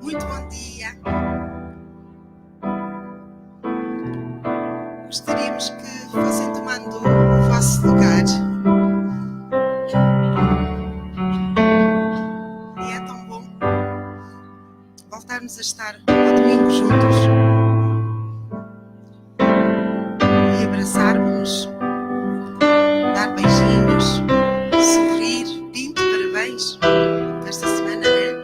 Muito bom dia. Gostaríamos que fossem tomando o vosso lugar. E é tão bom voltarmos a estar ao domingo juntos e abraçarmos, dar beijinhos, sorrir. Pinto, parabéns esta semana, né?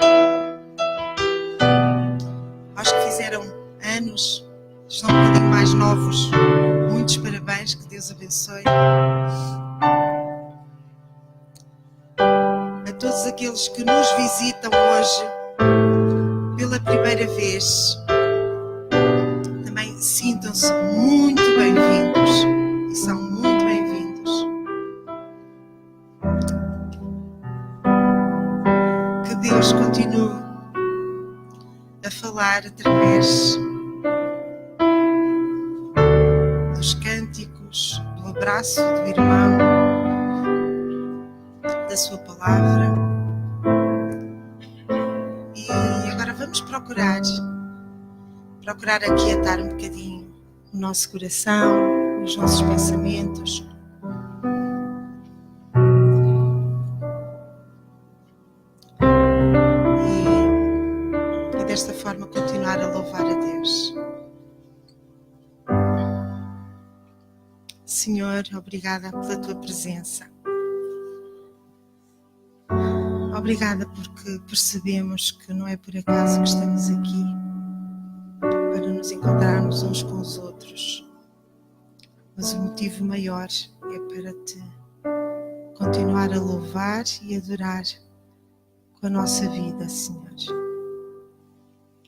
Aos que fizeram anos, estão um bocadinho mais novos, muitos parabéns, que Deus abençoe. A todos aqueles que nos visitam hoje pela primeira vez, também sintam-se muito bem-vindos e são muito bem-vindos. Que Deus continue a falar através dos cânticos, do abraço do irmão, da sua palavra. E agora vamos procurar aquietar um bocadinho o nosso coração, os nossos pensamentos. E desta forma continuar a louvar a Deus. Senhor, obrigada pela tua presença. Obrigada porque percebemos que não é por acaso que estamos aqui para nos encontrarmos uns com os outros, mas o motivo maior é para te continuar a louvar e adorar com a nossa vida, Senhor.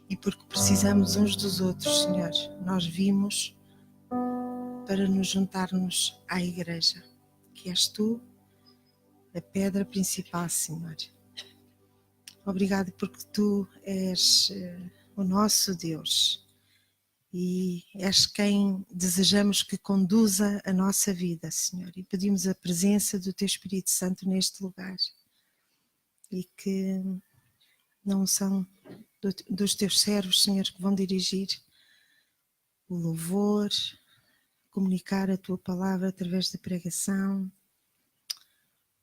E porque precisamos uns dos outros, Senhor, nós vimos para nos juntarmos à igreja, que és tu, a pedra principal, Senhor. Obrigado porque tu és o nosso Deus e és quem desejamos que conduza a nossa vida, Senhor. E pedimos a presença do teu Espírito Santo neste lugar e que não são dos teus servos, Senhor, que vão dirigir o louvor, comunicar a tua palavra através da pregação,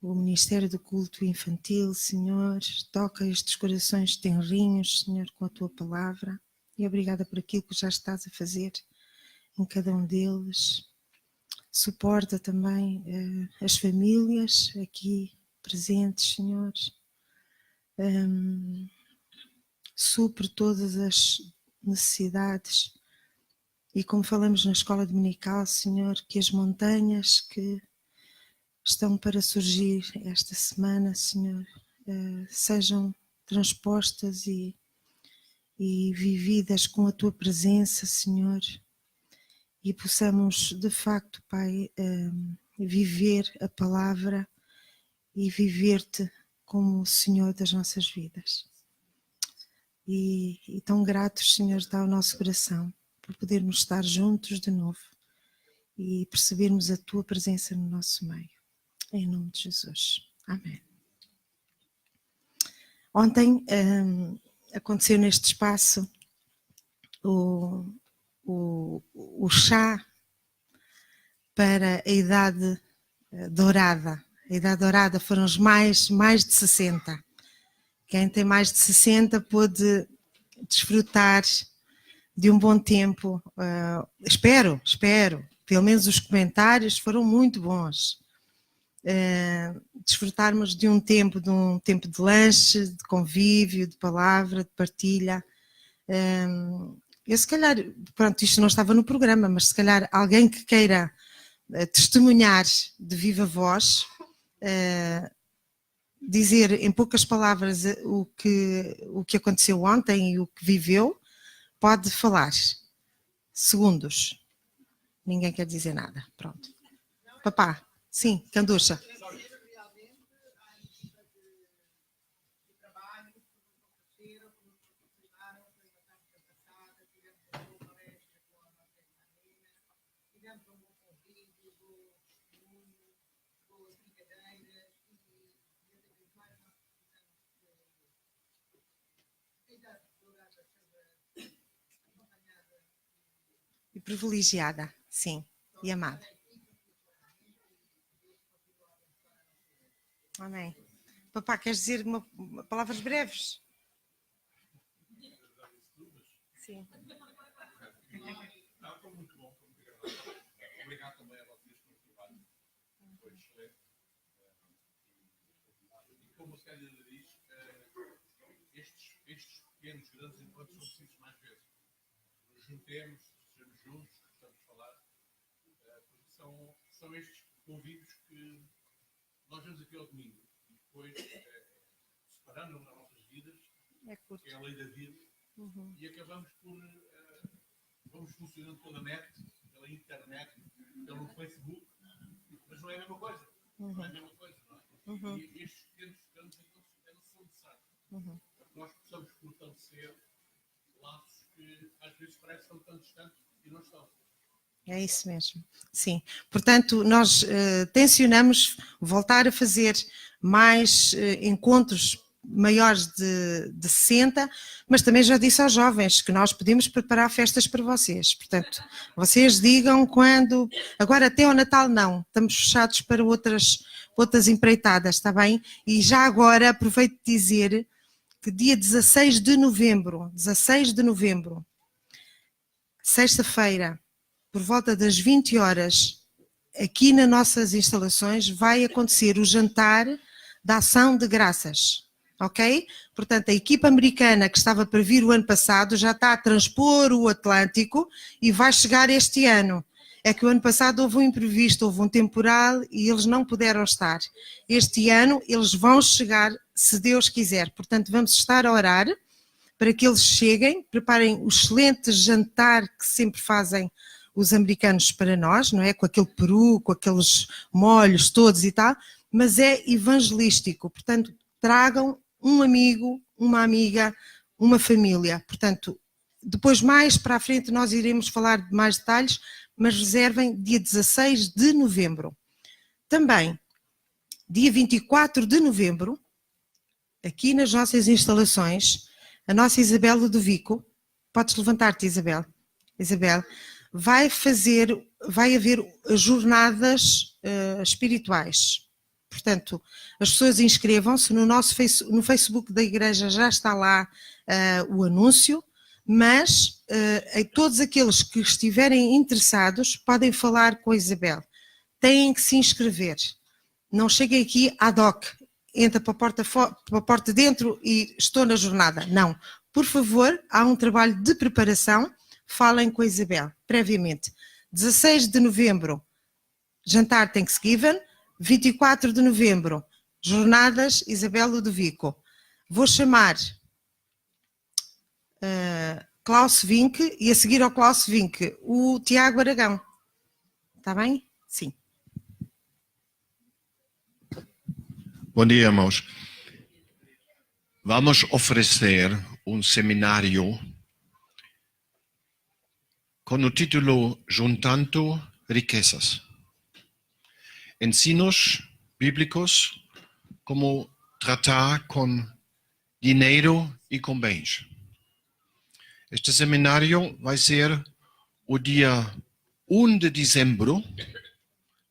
o Ministério do Culto Infantil, Senhor. Toca estes corações tenrinhos, Senhor, com a tua palavra. e obrigada por aquilo que já estás a fazer em cada um deles. Suporta também as famílias aqui presentes, Senhor. Supre todas as necessidades. E como falamos na escola dominical, Senhor, que as montanhas que estão para surgir esta semana, Senhor, sejam transpostas e vividas com a Tua presença, Senhor, e possamos, de facto, Pai, viver a palavra e viver-te como o Senhor das nossas vidas. E tão gratos, Senhor, está o nosso coração por podermos estar juntos de novo e percebermos a Tua presença no nosso meio. Em nome de Jesus. Amém. Ontem aconteceu neste espaço o chá para a idade dourada. A idade dourada foram os mais de 60. Quem tem mais de 60 pôde desfrutar de um bom tempo. Espero. Pelo menos os comentários foram muito bons. Desfrutarmos de um tempo de lanche, de convívio, de palavra, de partilha. Eu se calhar, pronto, isto não estava no programa, mas se calhar alguém que queira testemunhar de viva voz, dizer em poucas palavras o que aconteceu ontem e o que viveu, pode falar. Segundos. Ninguém quer dizer nada. Pronto. Papá, sim, Canducha. E privilegiada, sim, e amada. Amém. Papá, queres dizer palavras breves? Sim. Não, foi muito bom, foi muito agradável. Obrigado também a vocês pelo trabalho. Foi excelente. E como a Célia diz, estes pequenos, grandes encontros são precisos mais vezes. Nos juntemos, estejamos juntos, estamos a falar, porque são estes convívios que nós vemos aqui ao domingo e depois separando nas nossas vidas, que é a lei da vida, e acabamos por vamos funcionando pela net, pela internet, pelo Facebook, mas não é a mesma coisa. Não é a mesma coisa, não é? E estes pequenos encontros são necessários. Para que nós possamos fortalecer laços que às vezes parecem que são tão distantes e não estão. É isso mesmo, sim. Portanto, nós tencionamos voltar a fazer mais encontros maiores de 60, mas também já disse aos jovens que nós podemos preparar festas para vocês. Portanto, vocês digam quando... Agora até ao Natal não, estamos fechados para outras empreitadas, está bem? E já agora aproveito de dizer que dia 16 de novembro, sexta-feira, por volta das 20 horas, aqui nas nossas instalações, vai acontecer o jantar da Ação de Graças, ok? Portanto, a equipa americana que estava para vir o ano passado já está a transpor o Atlântico e vai chegar este ano. É que o ano passado houve um imprevisto, houve um temporal e eles não puderam estar. Este ano eles vão chegar, se Deus quiser. Portanto, vamos estar a orar para que eles cheguem, preparem o excelente jantar que sempre fazem os americanos para nós, não é? Com aquele peru, com aqueles molhos todos e tal, mas é evangelístico. Portanto, tragam um amigo, uma amiga, uma família. Portanto, depois mais para a frente nós iremos falar de mais detalhes, mas reservem dia 16 de novembro. Também, dia 24 de novembro, aqui nas nossas instalações, a nossa Isabel Ludovico, podes levantar-te, Isabel, vai haver jornadas espirituais. Portanto, as pessoas inscrevam-se no Facebook da igreja, já está lá o anúncio, mas todos aqueles que estiverem interessados podem falar com a Isabel. Têm que se inscrever. Não cheguem aqui ad hoc, entra para a porta dentro e estou na jornada. Não. Por favor, há um trabalho de preparação. Falem com a Isabel, previamente. 16 de novembro, jantar Thanksgiving. 24 de novembro, jornadas Isabel Ludovico. Vou chamar Klaus Vinck e a seguir ao Klaus Vinck, o Tiago Aragão. Está bem? Sim. Bom dia, irmãos. Vamos oferecer um seminário com o título Juntando Riquezas. Ensinos bíblicos como tratar com dinheiro e com bens. Este seminário vai ser o dia 1 de dezembro,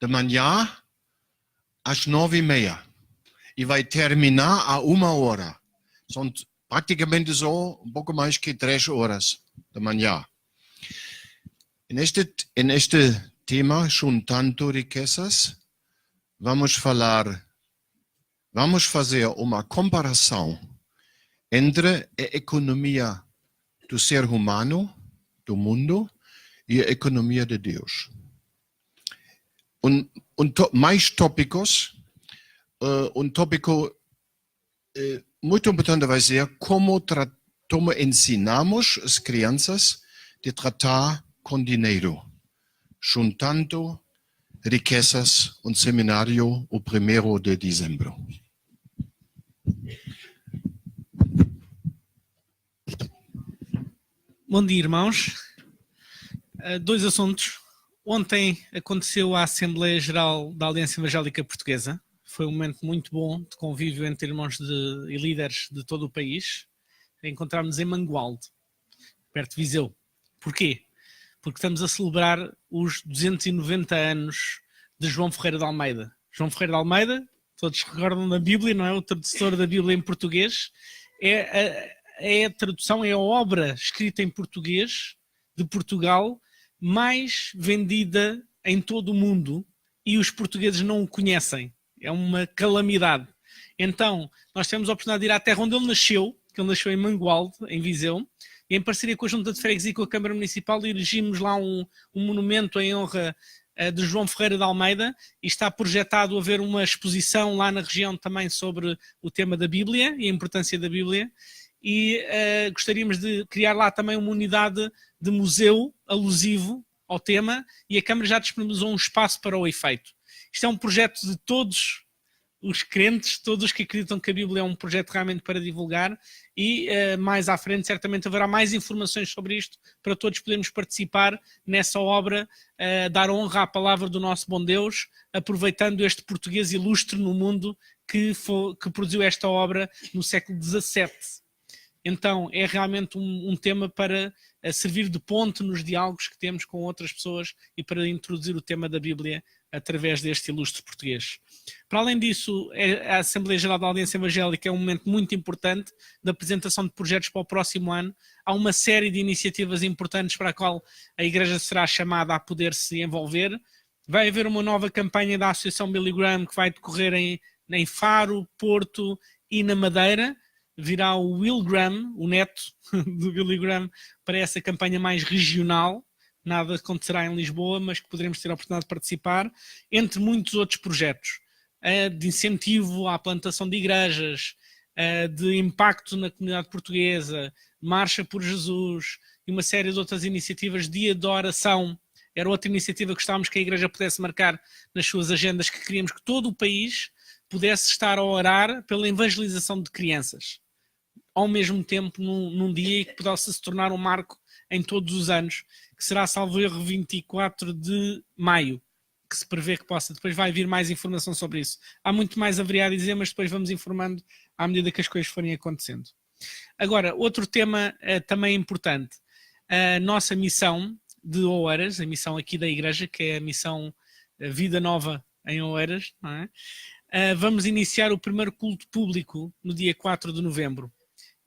de manhã, às 9h30. E vai terminar a 1h. São praticamente só um pouco mais que 3 horas da manhã. Neste tema, Juntando Riquezas, vamos fazer uma comparação entre a economia do ser humano, do mundo, e a economia de Deus. Mais tópicos, um tópico muito importante vai ser como ensinamos as crianças de tratar com dinheiro, juntando riquezas, um seminário o 1º de dezembro. Bom dia, irmãos. 2 assuntos. Ontem aconteceu a Assembleia Geral da Aliança Evangélica Portuguesa. Foi um momento muito bom de convívio entre irmãos e líderes de todo o país. Encontramos em Mangualde, perto de Viseu. Porquê? Porque estamos a celebrar os 290 anos de João Ferreira de Almeida. João Ferreira de Almeida, todos recordam da Bíblia, não é? O tradutor da Bíblia em português. É a tradução, é a obra escrita em português de Portugal mais vendida em todo o mundo e os portugueses não o conhecem. É uma calamidade. Então, nós temos a oportunidade de ir à terra onde ele nasceu, que ele nasceu em Mangualde, em Viseu, e em parceria com a Junta de Freguesia e com a Câmara Municipal erigimos lá um monumento em honra de João Ferreira de Almeida e está projetado haver uma exposição lá na região também sobre o tema da Bíblia e a importância da Bíblia e gostaríamos de criar lá também uma unidade de museu alusivo ao tema e a Câmara já disponibilizou um espaço para o efeito. Isto é um projeto de todos os crentes, todos que acreditam que a Bíblia é um projeto realmente para divulgar e mais à frente certamente haverá mais informações sobre isto para todos podermos participar nessa obra, dar honra à palavra do nosso bom Deus, aproveitando este português ilustre no mundo que produziu esta obra no século XVII. Então é realmente um tema para servir de ponte nos diálogos que temos com outras pessoas e para introduzir o tema da Bíblia através deste ilustre português. Para além disso, a Assembleia Geral da Aliança Evangélica é um momento muito importante da apresentação de projetos para o próximo ano. Há uma série de iniciativas importantes para a qual a Igreja será chamada a poder se envolver. Vai haver uma nova campanha da Associação Billy Graham que vai decorrer em Faro, Porto e na Madeira. Virá o Will Graham, o neto do Billy Graham, para essa campanha mais regional. Nada acontecerá em Lisboa, mas que poderemos ter a oportunidade de participar, entre muitos outros projetos de incentivo à plantação de igrejas, de impacto na comunidade portuguesa, Marcha por Jesus e uma série de outras iniciativas, Dia de Oração. Era outra iniciativa que gostávamos que a Igreja pudesse marcar nas suas agendas, que queríamos que todo o país pudesse estar a orar pela evangelização de crianças, ao mesmo tempo num dia que pudesse se tornar um marco em todos os anos, que será, salvo erro, 24 de maio, que se prevê que possa. Depois vai vir mais informação sobre isso. Há muito mais haveria a dizer, mas depois vamos informando à medida que as coisas forem acontecendo. Agora, outro tema também importante. A nossa missão de Oeiras, a missão aqui da Igreja, que é a missão Vida Nova em Oeiras, não é? Vamos iniciar o primeiro culto público no dia 4 de novembro.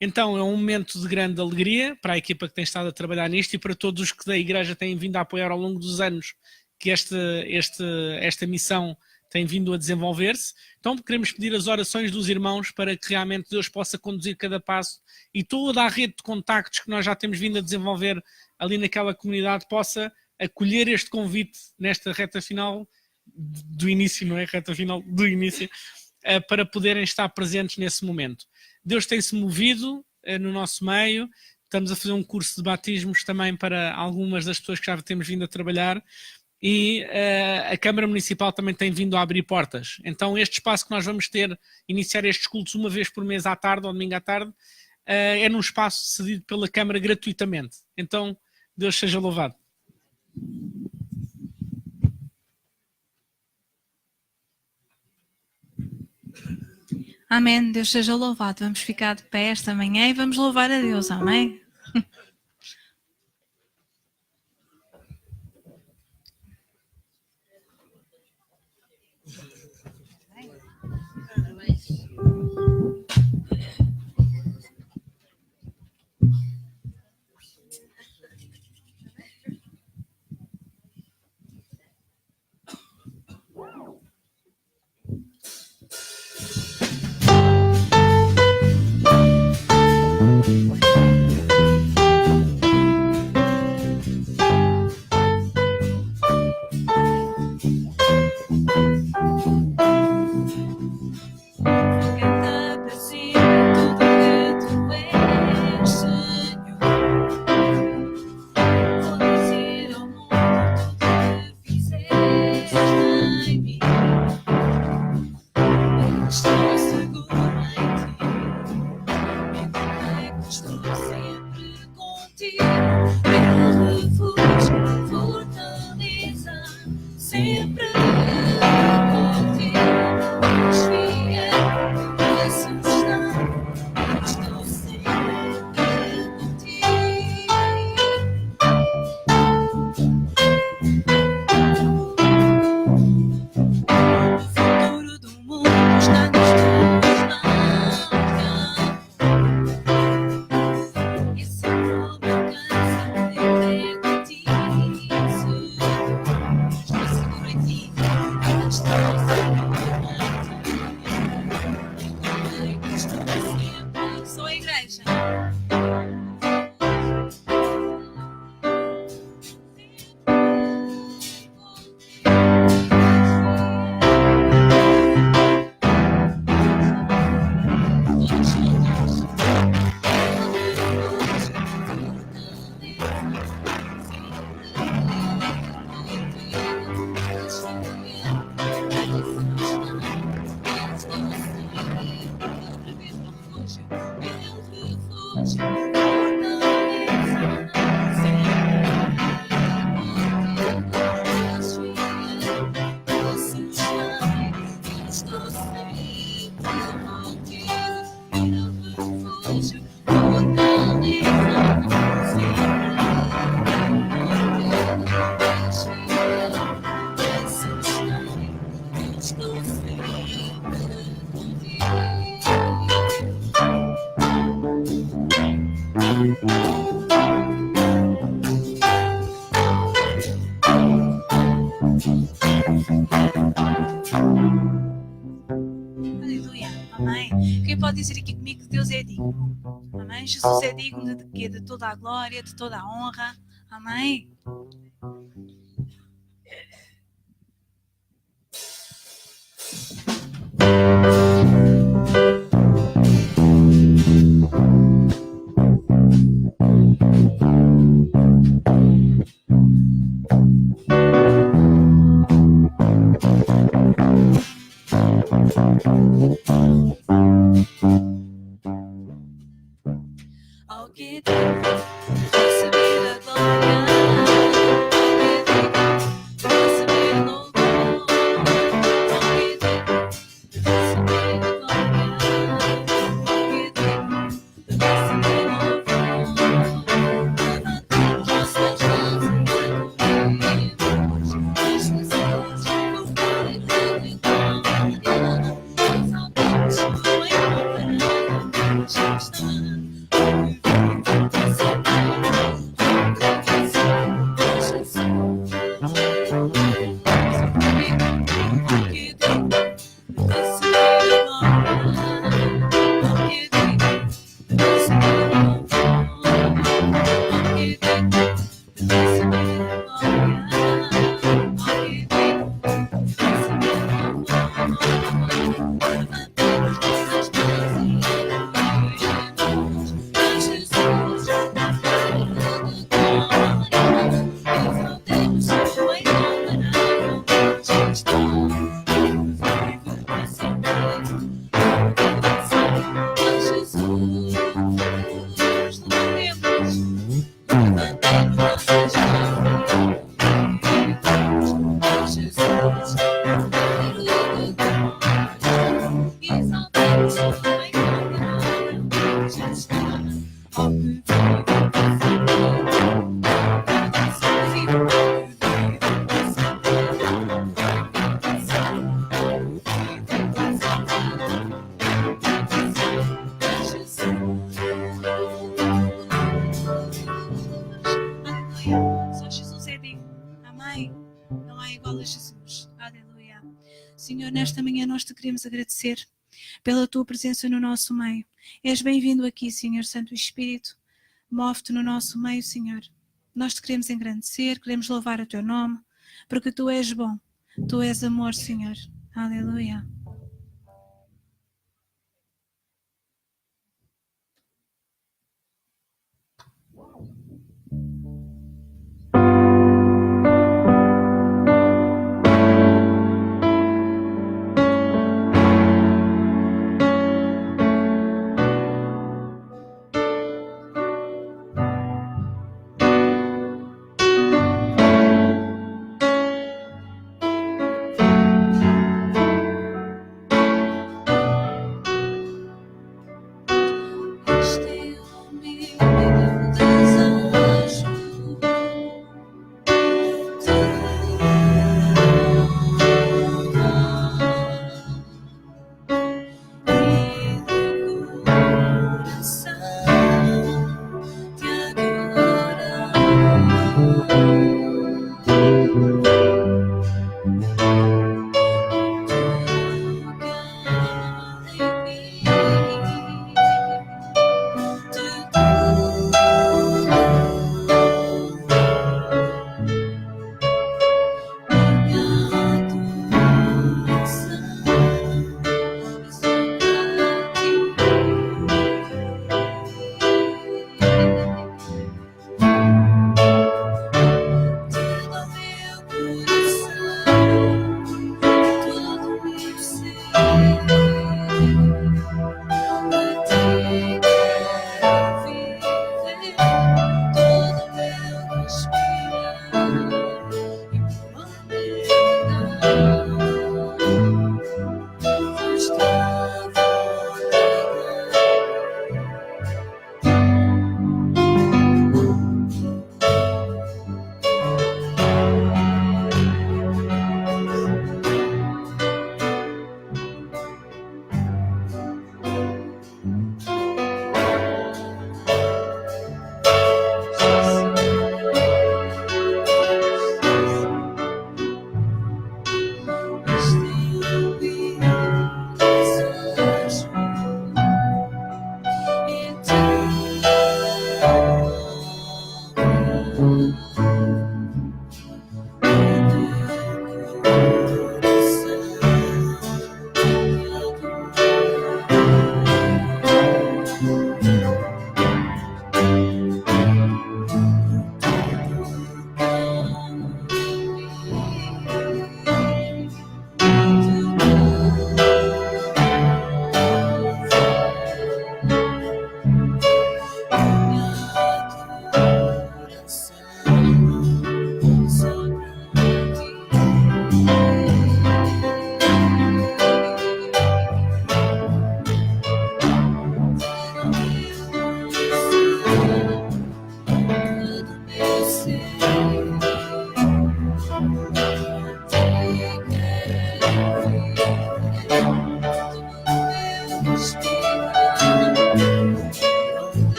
Então é um momento de grande alegria para a equipa que tem estado a trabalhar nisto e para todos os que da Igreja têm vindo a apoiar ao longo dos anos que esta missão tem vindo a desenvolver-se. Então queremos pedir as orações dos irmãos para que realmente Deus possa conduzir cada passo e toda a rede de contactos que nós já temos vindo a desenvolver ali naquela comunidade possa acolher este convite nesta reta final do início, não é? Reta final do início, para poderem estar presentes nesse momento. Deus tem-se movido no nosso meio, estamos a fazer um curso de batismos também para algumas das pessoas que já temos vindo a trabalhar e a Câmara Municipal também tem vindo a abrir portas. Então este espaço que nós vamos iniciar estes cultos uma vez por mês à tarde ou domingo à tarde, é num espaço cedido pela Câmara gratuitamente. Então Deus seja louvado. Amém. Deus seja louvado. Vamos ficar de pé esta manhã e vamos louvar a Deus. Amém. Aleluia. Amém. Quem pode dizer aqui comigo que Deus é digno? Amém. Jesus é digno de quê? De toda a glória, de toda a honra. Amém. Ao que receber a glória, receber o louvor, ao que receber a glória, ao que receber o louvor, levantemos nossas mãos e acolhemos as pessoas que o Pai dele glória, exaltemos o incomparável Jesus. Só Jesus é digno. Amém. Não há igual a Jesus. Aleluia. Senhor, nesta manhã nós te queremos agradecer pela tua presença no nosso meio. És bem-vindo aqui, Senhor Santo Espírito. Move-te no nosso meio, Senhor. Nós te queremos engrandecer, queremos louvar o teu nome, porque tu és bom. Tu és amor, Senhor. Aleluia.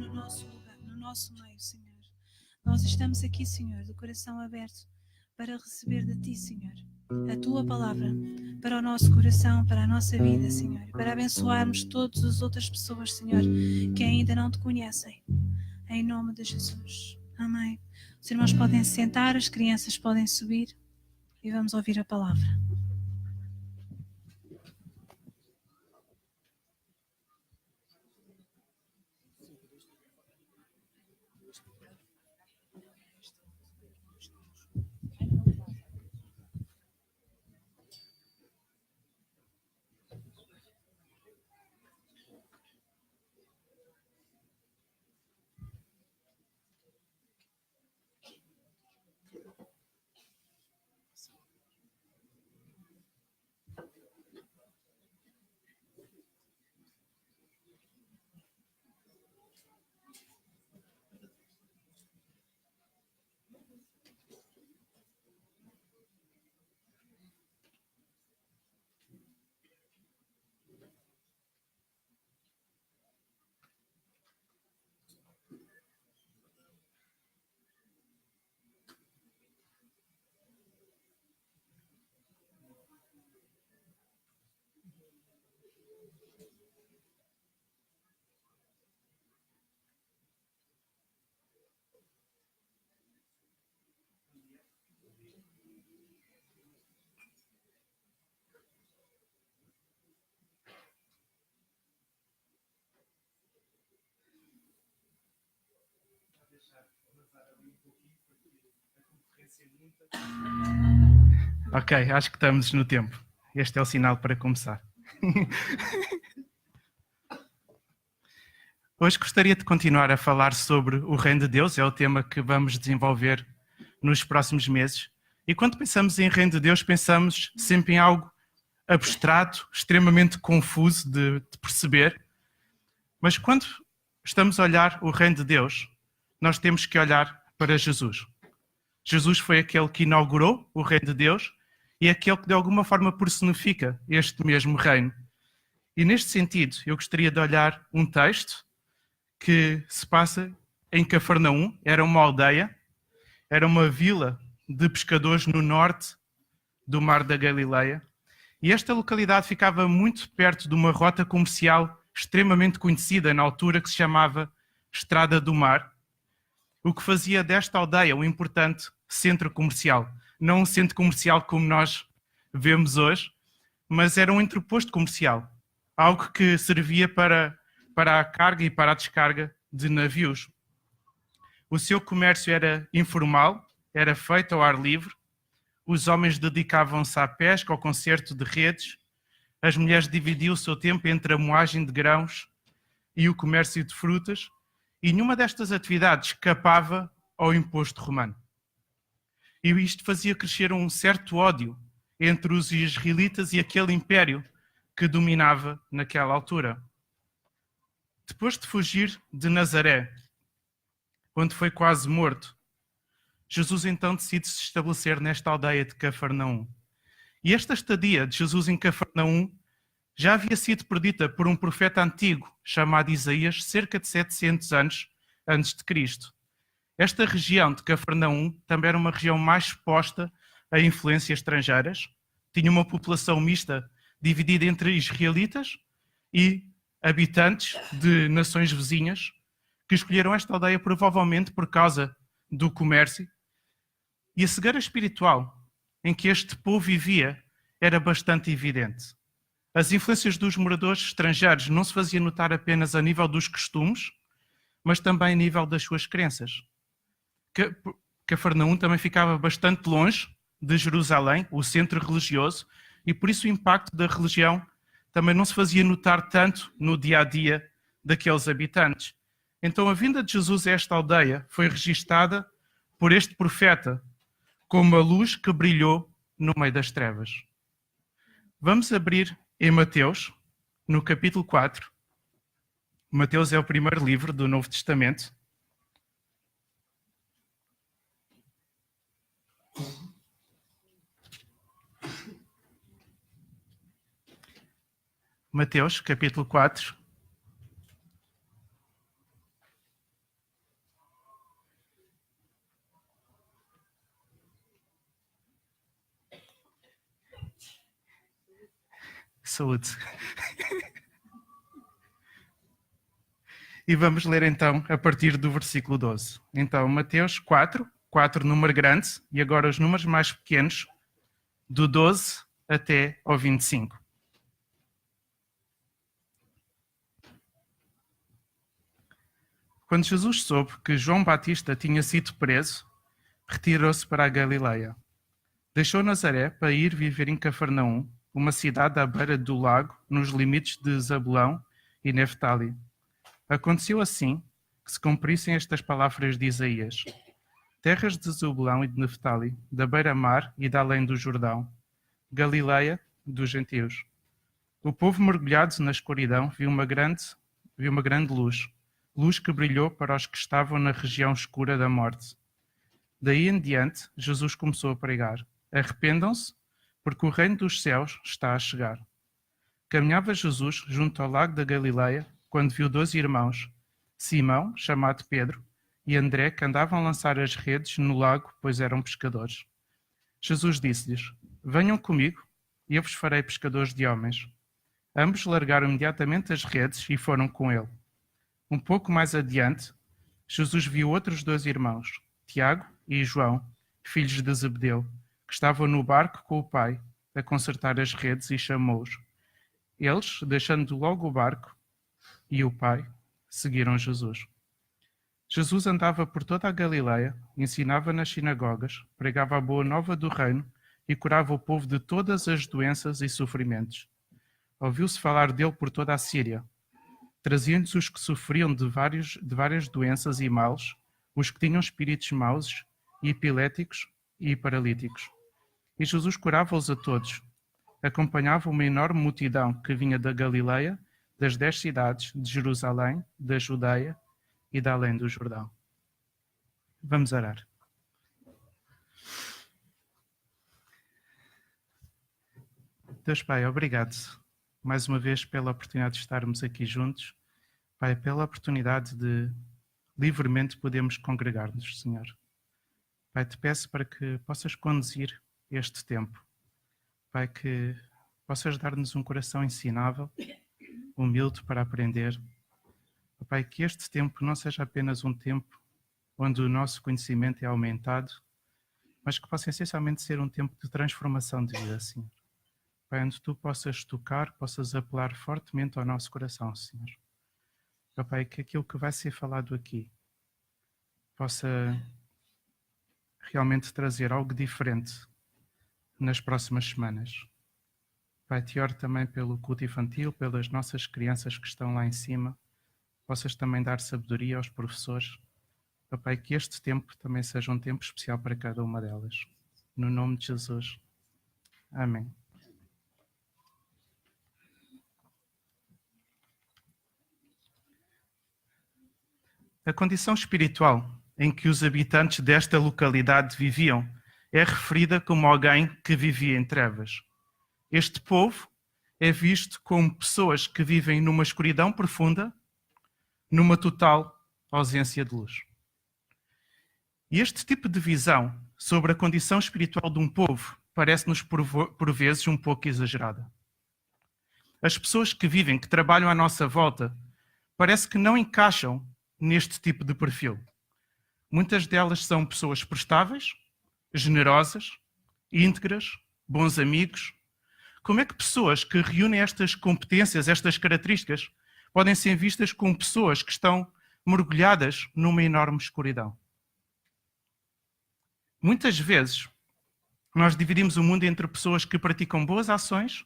no nosso lugar, no nosso meio, Senhor. Nós estamos aqui, Senhor, de coração aberto para receber de Ti, Senhor, a Tua palavra para o nosso coração, para a nossa vida, Senhor, para abençoarmos todas as outras pessoas, Senhor, que ainda não Te conhecem. Em nome de Jesus. Amém. Os irmãos podem se sentar, as crianças podem subir e vamos ouvir a palavra. Ok, acho que estamos no tempo. Este é o sinal para começar. Hoje gostaria de continuar a falar sobre o Reino de Deus, é o tema que vamos desenvolver nos próximos meses. E quando pensamos em Reino de Deus, pensamos sempre em algo abstrato, extremamente confuso de perceber. Mas quando estamos a olhar o Reino de Deus, nós temos que olhar para Jesus. Jesus foi aquele que inaugurou o Reino de Deus e é aquele que de alguma forma personifica este mesmo reino. E neste sentido, eu gostaria de olhar um texto que se passa em Cafarnaum. Era uma aldeia, era uma vila de pescadores no norte do Mar da Galileia. E esta localidade ficava muito perto de uma rota comercial extremamente conhecida na altura, que se chamava Estrada do Mar, o que fazia desta aldeia um importante centro comercial. Não um centro comercial como nós vemos hoje, mas era um entreposto comercial, algo que servia para a carga e para a descarga de navios. O seu comércio era informal, era feito ao ar livre, os homens dedicavam-se à pesca, ao concerto de redes, as mulheres dividiam o seu tempo entre a moagem de grãos e o comércio de frutas, e nenhuma destas atividades escapava ao imposto romano. E isto fazia crescer um certo ódio entre os israelitas e aquele império que dominava naquela altura. Depois de fugir de Nazaré, onde foi quase morto, Jesus então decide se estabelecer nesta aldeia de Cafarnaum. E esta estadia de Jesus em Cafarnaum já havia sido predita por um profeta antigo chamado Isaías, cerca de 700 anos antes de Cristo. Esta região de Cafarnaum também era uma região mais exposta a influências estrangeiras, tinha uma população mista dividida entre israelitas e habitantes de nações vizinhas que escolheram esta aldeia provavelmente por causa do comércio, e a cegueira espiritual em que este povo vivia era bastante evidente. As influências dos moradores estrangeiros não se faziam notar apenas a nível dos costumes, mas também a nível das suas crenças. Cafarnaum também ficava bastante longe de Jerusalém, o centro religioso, e por isso o impacto da religião também não se fazia notar tanto no dia-a-dia daqueles habitantes. Então a vinda de Jesus a esta aldeia foi registada por este profeta como a luz que brilhou no meio das trevas. Vamos abrir em Mateus, no capítulo 4. Mateus é o primeiro livro do Novo Testamento. Mateus, capítulo 4. Saúde. E vamos ler então a partir do versículo 12. Então, Mateus 4, número grande, e agora os números mais pequenos, do 12 até ao 25. Quando Jesus soube que João Batista tinha sido preso, retirou-se para a Galileia. Deixou Nazaré para ir viver em Cafarnaum, uma cidade à beira do lago, nos limites de Zabulão e Neftali. Aconteceu assim que se cumprissem estas palavras de Isaías. Terras de Zabulão e de Neftali, da beira-mar e da além do Jordão, Galileia dos gentios. O povo mergulhado na escuridão viu uma grande luz, luz que brilhou para os que estavam na região escura da morte. Daí em diante, Jesus começou a pregar: arrependam-se, porque o reino dos céus está a chegar. Caminhava Jesus junto ao lago da Galileia, quando viu 2 irmãos, Simão, chamado Pedro, e André, que andavam a lançar as redes no lago, pois eram pescadores. Jesus disse-lhes: venham comigo, e eu vos farei pescadores de homens. Ambos largaram imediatamente as redes e foram com ele. Um pouco mais adiante, Jesus viu outros 2 irmãos, Tiago e João, filhos de Zebedeu, que estavam no barco com o pai, a consertar as redes, e chamou-os. Eles, deixando logo o barco e o pai, seguiram Jesus. Jesus andava por toda a Galileia, ensinava nas sinagogas, pregava a boa nova do reino e curava o povo de todas as doenças e sofrimentos. Ouviu-se falar dele por toda a Síria. Traziam-lhes os que sofriam de várias doenças e males, os que tinham espíritos maus, e epiléticos e paralíticos. E Jesus curava-os a todos. Acompanhava uma enorme multidão que vinha da Galileia, das 10 cidades, de Jerusalém, da Judeia e da além do Jordão. Vamos orar. Deus Pai, obrigado mais uma vez pela oportunidade de estarmos aqui juntos. Pai, pela oportunidade de livremente podermos congregar-nos, Senhor. Pai, te peço para que possas conduzir este tempo. Pai, que possas dar-nos um coração ensinável, humilde para aprender. Pai, que este tempo não seja apenas um tempo onde o nosso conhecimento é aumentado, mas que possa essencialmente ser um tempo de transformação de vida, Senhor. Pai, onde tu possas tocar, possas apelar fortemente ao nosso coração, Senhor. Pai, que aquilo que vai ser falado aqui possa realmente trazer algo diferente nas próximas semanas. Pai, te oro também pelo culto infantil, pelas nossas crianças que estão lá em cima. Possas também dar sabedoria aos professores. Pai, que este tempo também seja um tempo especial para cada uma delas. No nome de Jesus. Amém. A condição espiritual em que os habitantes desta localidade viviam é referida como alguém que vivia em trevas. Este povo é visto como pessoas que vivem numa escuridão profunda, numa total ausência de luz. E este tipo de visão sobre a condição espiritual de um povo parece-nos por vezes um pouco exagerada. As pessoas que vivem, que trabalham à nossa volta, parece que não encaixam neste tipo de perfil. Muitas delas são pessoas prestáveis, generosas, íntegras, bons amigos. Como é que pessoas que reúnem estas competências, estas características, podem ser vistas como pessoas que estão mergulhadas numa enorme escuridão? Muitas vezes, nós dividimos o mundo entre pessoas que praticam boas ações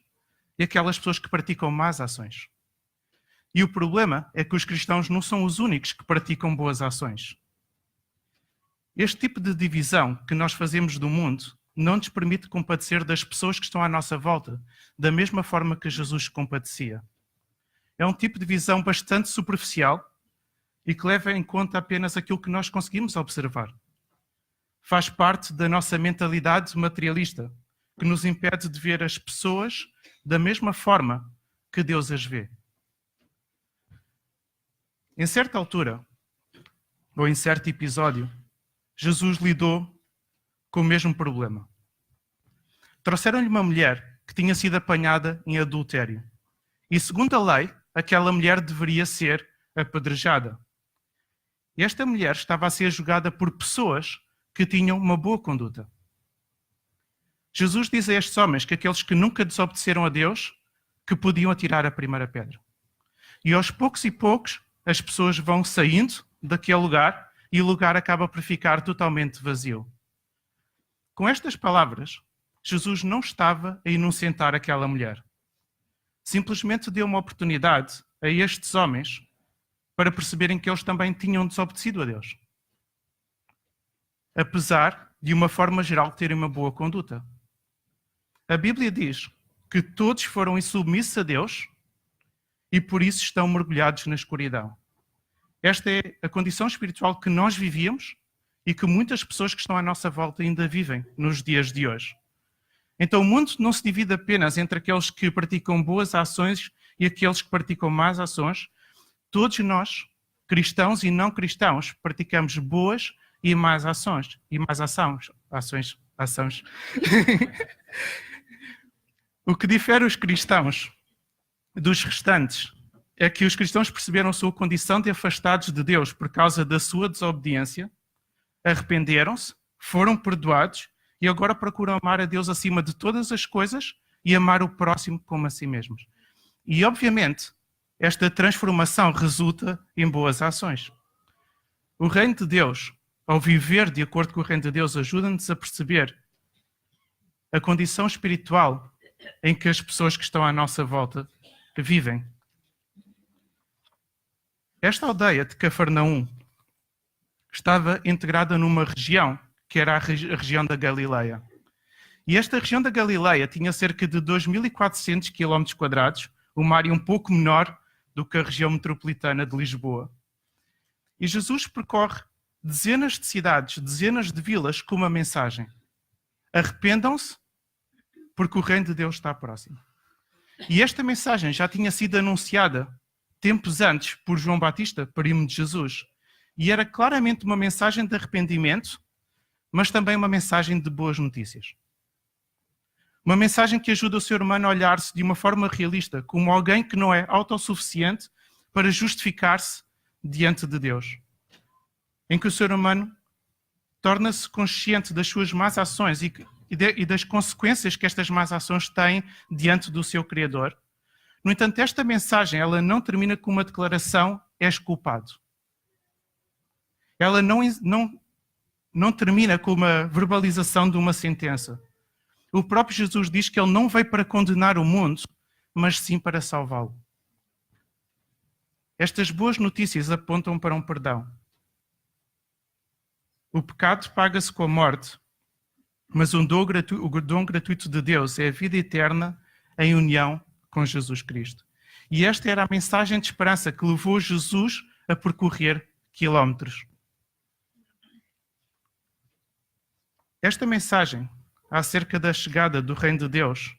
e aquelas pessoas que praticam más ações. E o problema é que os cristãos não são os únicos que praticam boas ações. Este tipo de divisão que nós fazemos do mundo não nos permite compadecer das pessoas que estão à nossa volta, da mesma forma que Jesus compadecia. É um tipo de visão bastante superficial e que leva em conta apenas aquilo que nós conseguimos observar. Faz parte da nossa mentalidade materialista, que nos impede de ver as pessoas da mesma forma que Deus as vê. Em certa altura, ou em certo episódio, Jesus lidou com o mesmo problema. Trouxeram-lhe uma mulher que tinha sido apanhada em adultério. E segundo a lei, aquela mulher deveria ser apedrejada. E esta mulher estava a ser julgada por pessoas que tinham uma boa conduta. Jesus diz a estes homens que aqueles que nunca desobedeceram a Deus, que podiam atirar a primeira pedra. E aos poucos e poucos, as pessoas vão saindo daquele lugar e o lugar acaba por ficar totalmente vazio. Com estas palavras, Jesus não estava a inocentar aquela mulher. Simplesmente deu uma oportunidade a estes homens para perceberem que eles também tinham desobedecido a Deus. Apesar de, uma forma geral, terem uma boa conduta. A Bíblia diz que todos foram insubmissos a Deus e por isso estão mergulhados na escuridão. Esta é a condição espiritual que nós vivíamos e que muitas pessoas que estão à nossa volta ainda vivem nos dias de hoje. Então o mundo não se divide apenas entre aqueles que praticam boas ações e aqueles que praticam más ações. Todos nós, cristãos e não cristãos, praticamos boas e más ações. E más ações. O que difere os cristãos dos restantes é que os cristãos perceberam a sua condição de afastados de Deus por causa da sua desobediência, arrependeram-se, foram perdoados e agora procuram amar a Deus acima de todas as coisas e amar o próximo como a si mesmos. E, obviamente, esta transformação resulta em boas ações. O reino de Deus, ao viver de acordo com o reino de Deus, ajuda-nos a perceber a condição espiritual em que as pessoas que estão à nossa volta vivem. Esta aldeia de Cafarnaum estava integrada numa região que era a região da Galileia. E esta região da Galileia tinha cerca de 2.400 km², uma área um pouco menor do que a região metropolitana de Lisboa. E Jesus percorre dezenas de cidades, dezenas de vilas com uma mensagem. Arrependam-se, porque o reino de Deus está próximo. E esta mensagem já tinha sido anunciada tempos antes por João Batista, primo de Jesus. E era claramente uma mensagem de arrependimento, mas também uma mensagem de boas notícias. Uma mensagem que ajuda o ser humano a olhar-se de uma forma realista, como alguém que não é autossuficiente para justificar-se diante de Deus. Em que o ser humano torna-se consciente das suas más ações e das consequências que estas más ações têm diante do seu Criador. No entanto, esta mensagem ela não termina com uma declaração, és culpado. Ela não termina com uma verbalização de uma sentença. O próprio Jesus diz que ele não veio para condenar o mundo, mas sim para salvá-lo. Estas boas notícias apontam para um perdão. O pecado paga-se com a morte, mas o dom gratuito de Deus é a vida eterna em união com Jesus Cristo. E esta era a mensagem de esperança que levou Jesus a percorrer quilómetros. Esta mensagem acerca da chegada do reino de Deus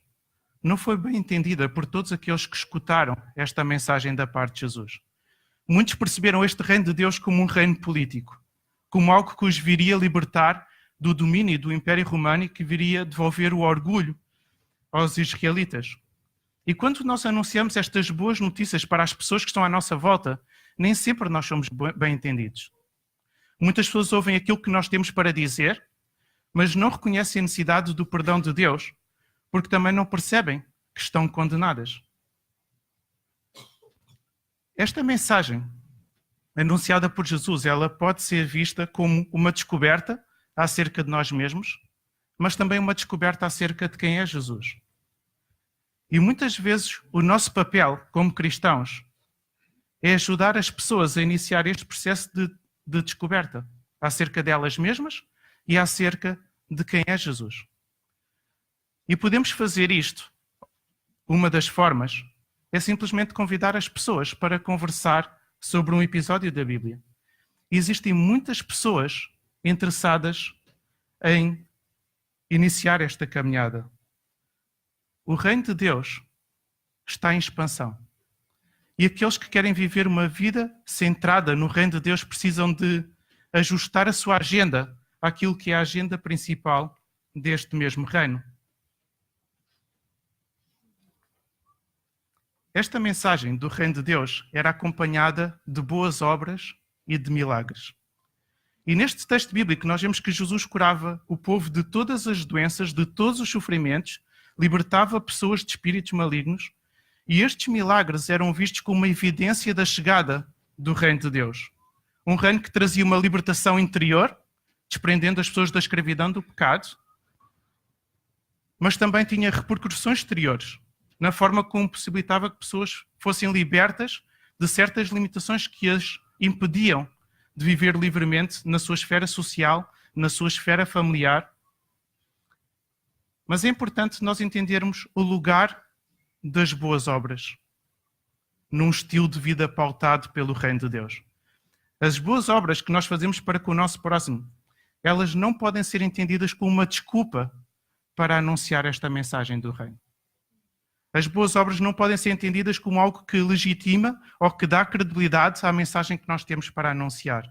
não foi bem entendida por todos aqueles que escutaram esta mensagem da parte de Jesus. Muitos perceberam este reino de Deus como um reino político, como algo que os viria libertar do domínio do Império Romano e que viria devolver o orgulho aos israelitas. E quando nós anunciamos estas boas notícias para as pessoas que estão à nossa volta, nem sempre nós somos bem entendidos. Muitas pessoas ouvem aquilo que nós temos para dizer, mas não reconhecem a necessidade do perdão de Deus, porque também não percebem que estão condenadas. Esta mensagem, anunciada por Jesus, ela pode ser vista como uma descoberta acerca de nós mesmos, mas também uma descoberta acerca de quem é Jesus. E muitas vezes o nosso papel como cristãos é ajudar as pessoas a iniciar este processo de descoberta acerca delas mesmas e acerca de quem é Jesus. E podemos fazer isto. Uma das formas é simplesmente convidar as pessoas para conversar sobre um episódio da Bíblia. E existem muitas pessoas interessadas em iniciar esta caminhada. O reino de Deus está em expansão. E aqueles que querem viver uma vida centrada no reino de Deus precisam de ajustar a sua agenda àquilo que é a agenda principal deste mesmo reino. Esta mensagem do Reino de Deus era acompanhada de boas obras e de milagres. E neste texto bíblico nós vemos que Jesus curava o povo de todas as doenças, de todos os sofrimentos, libertava pessoas de espíritos malignos, e estes milagres eram vistos como uma evidência da chegada do Reino de Deus. Um reino que trazia uma libertação interior, desprendendo as pessoas da escravidão do pecado, mas também tinha repercussões exteriores, na forma como possibilitava que pessoas fossem libertas de certas limitações que as impediam de viver livremente na sua esfera social, na sua esfera familiar. Mas é importante nós entendermos o lugar das boas obras num estilo de vida pautado pelo Reino de Deus. As boas obras que nós fazemos para com o nosso próximo, elas não podem ser entendidas como uma desculpa para anunciar esta mensagem do Reino. As boas obras não podem ser entendidas como algo que legitima ou que dá credibilidade à mensagem que nós temos para anunciar.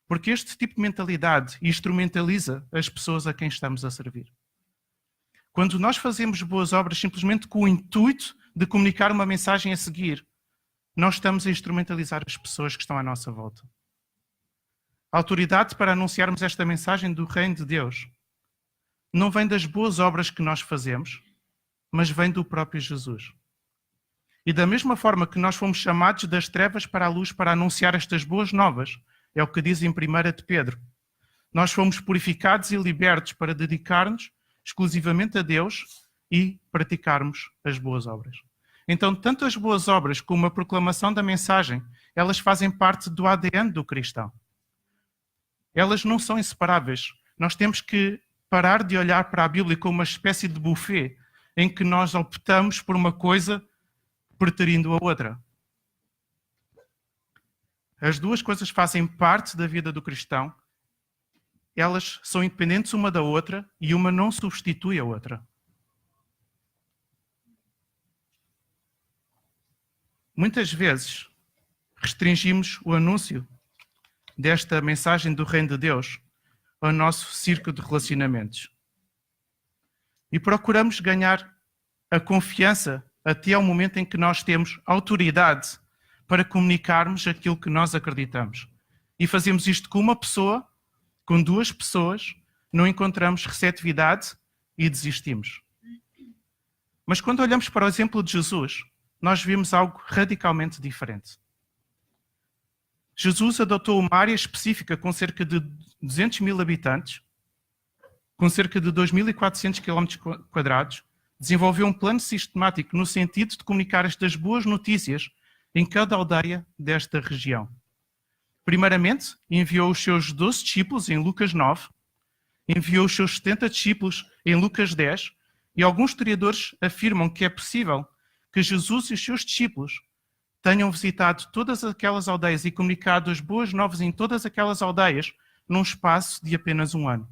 Porque este tipo de mentalidade instrumentaliza as pessoas a quem estamos a servir. Quando nós fazemos boas obras simplesmente com o intuito de comunicar uma mensagem a seguir, nós estamos a instrumentalizar as pessoas que estão à nossa volta. A autoridade para anunciarmos esta mensagem do Reino de Deus não vem das boas obras que nós fazemos, mas vem do próprio Jesus. E da mesma forma que nós fomos chamados das trevas para a luz para anunciar estas boas novas, é o que diz em 1 de Pedro, nós fomos purificados e libertos para dedicar-nos exclusivamente a Deus e praticarmos as boas obras. Então, tanto as boas obras como a proclamação da mensagem, elas fazem parte do ADN do cristão. Elas não são inseparáveis. Nós temos que parar de olhar para a Bíblia como uma espécie de buffet em que nós optamos por uma coisa preterindo a outra. As duas coisas fazem parte da vida do cristão. Elas são independentes uma da outra e uma não substitui a outra. Muitas vezes restringimos o anúncio desta mensagem do Reino de Deus ao nosso círculo de relacionamentos. E procuramos ganhar a confiança até ao momento em que nós temos autoridade para comunicarmos aquilo que nós acreditamos. E fazemos isto com uma pessoa, com duas pessoas, não encontramos receptividade e desistimos. Mas quando olhamos para o exemplo de Jesus, nós vimos algo radicalmente diferente. Jesus adotou uma área específica com cerca de 200 mil habitantes, com cerca de 2.400 km², desenvolveu um plano sistemático no sentido de comunicar estas boas notícias em cada aldeia desta região. Primeiramente, enviou os seus 12 discípulos em Lucas 9, enviou os seus 70 discípulos em Lucas 10, e alguns historiadores afirmam que é possível que Jesus e os seus discípulos tenham visitado todas aquelas aldeias e comunicado as boas novas em todas aquelas aldeias num espaço de apenas um ano.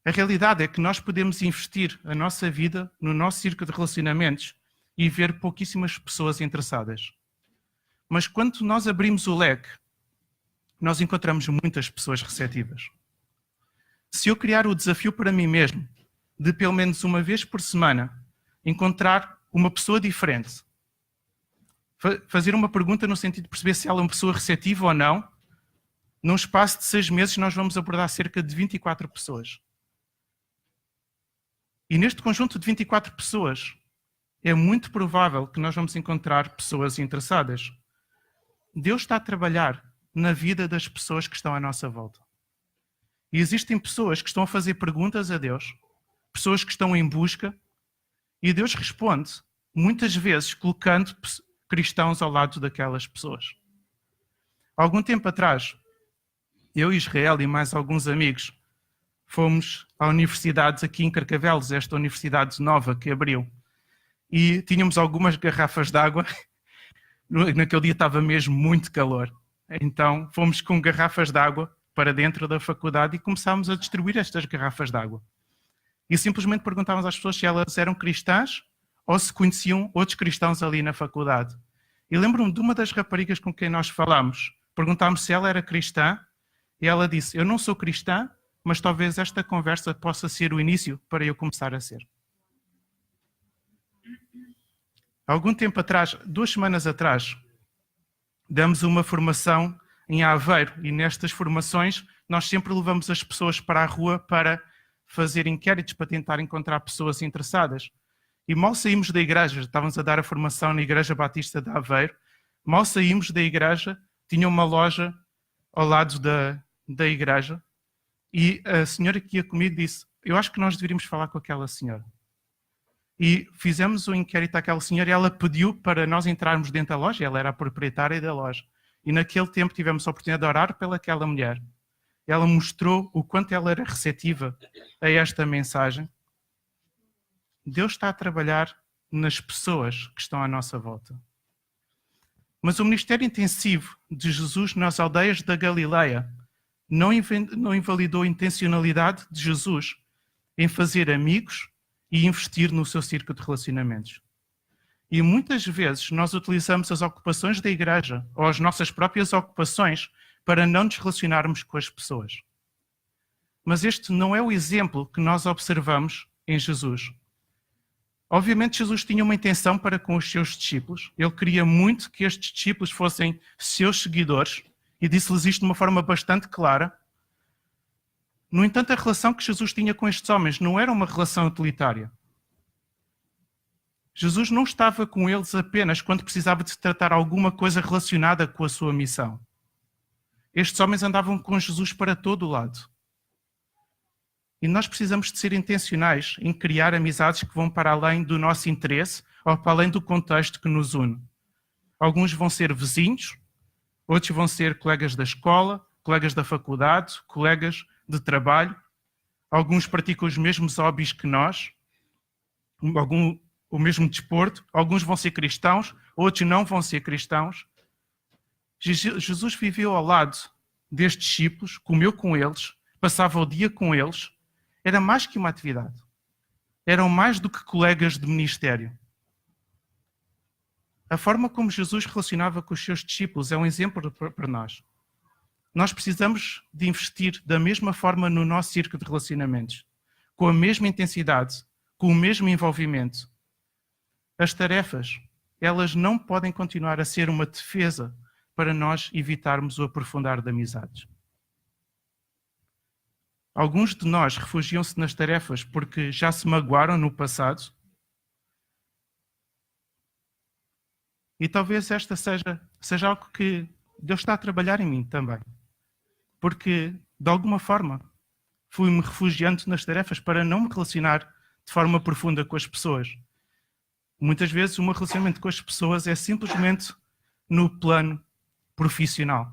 A realidade é que nós podemos investir a nossa vida no nosso círculo de relacionamentos e ver pouquíssimas pessoas interessadas. Mas quando nós abrimos o leque, nós encontramos muitas pessoas receptivas. Se eu criar o desafio para mim mesmo, de pelo menos uma vez por semana, encontrar uma pessoa diferente, fazer uma pergunta no sentido de perceber se ela é uma pessoa receptiva ou não, num espaço de 6 meses nós vamos abordar cerca de 24 pessoas. E neste conjunto de 24 pessoas, é muito provável que nós vamos encontrar pessoas interessadas. Deus está a trabalhar na vida das pessoas que estão à nossa volta. E existem pessoas que estão a fazer perguntas a Deus, pessoas que estão em busca, e Deus responde, muitas vezes, colocando cristãos ao lado daquelas pessoas. Há algum tempo atrás, eu, Israel e mais alguns amigos, fomos à universidade aqui em Carcavelos, esta universidade nova que abriu, e tínhamos algumas garrafas de água. Naquele dia estava mesmo muito calor. Então fomos com garrafas de água para dentro da faculdade e começámos a distribuir estas garrafas de água. E simplesmente perguntávamos às pessoas se elas eram cristãs ou se conheciam outros cristãos ali na faculdade. E lembro-me de uma das raparigas com quem nós falámos. Perguntámos se ela era cristã e ela disse, eu não sou cristã, mas talvez esta conversa possa ser o início para eu começar a ser. Há algum tempo atrás, 2 semanas atrás, damos uma formação em Aveiro e nestas formações nós sempre levamos as pessoas para a rua para fazer inquéritos, para tentar encontrar pessoas interessadas. E mal saímos da igreja, estávamos a dar a formação na Igreja Batista de Aveiro, mal saímos da igreja, tinha uma loja ao lado da igreja e a senhora que ia comigo disse: eu acho que nós deveríamos falar com aquela senhora. E fizemos um inquérito àquela senhora e ela pediu para nós entrarmos dentro da loja, ela era a proprietária da loja. E naquele tempo tivemos a oportunidade de orar pelaquela mulher. Ela mostrou o quanto ela era receptiva a esta mensagem. Deus está a trabalhar nas pessoas que estão à nossa volta. Mas o ministério intensivo de Jesus nas aldeias da Galileia não invalidou a intencionalidade de Jesus em fazer amigos e investir no seu círculo de relacionamentos. E muitas vezes nós utilizamos as ocupações da igreja ou as nossas próprias ocupações para não nos relacionarmos com as pessoas. Mas este não é o exemplo que nós observamos em Jesus. Obviamente Jesus tinha uma intenção para com os seus discípulos. Ele queria muito que estes discípulos fossem seus seguidores e disse-lhes isto de uma forma bastante clara. No entanto, a relação que Jesus tinha com estes homens não era uma relação utilitária. Jesus não estava com eles apenas quando precisava de tratar alguma coisa relacionada com a sua missão. Estes homens andavam com Jesus para todo o lado. E nós precisamos de ser intencionais em criar amizades que vão para além do nosso interesse ou para além do contexto que nos une. Alguns vão ser vizinhos, outros vão ser colegas da escola, colegas da faculdade, colegas de trabalho. Alguns praticam os mesmos hobbies que nós, o mesmo desporto. Alguns vão ser cristãos, outros não vão ser cristãos. Jesus viveu ao lado destes discípulos, comeu com eles, passava o dia com eles. Era mais que uma atividade. Eram mais do que colegas de ministério. A forma como Jesus relacionava com os seus discípulos é um exemplo para nós. Nós precisamos de investir da mesma forma no nosso círculo de relacionamentos, com a mesma intensidade, com o mesmo envolvimento. As tarefas, elas não podem continuar a ser uma defesa para nós evitarmos o aprofundar de amizades. Alguns de nós refugiam-se nas tarefas porque já se magoaram no passado. E talvez esta seja algo que Deus está a trabalhar em mim também. Porque, de alguma forma, fui-me refugiando nas tarefas para não me relacionar de forma profunda com as pessoas. Muitas vezes o meu relacionamento com as pessoas é simplesmente no plano profissional.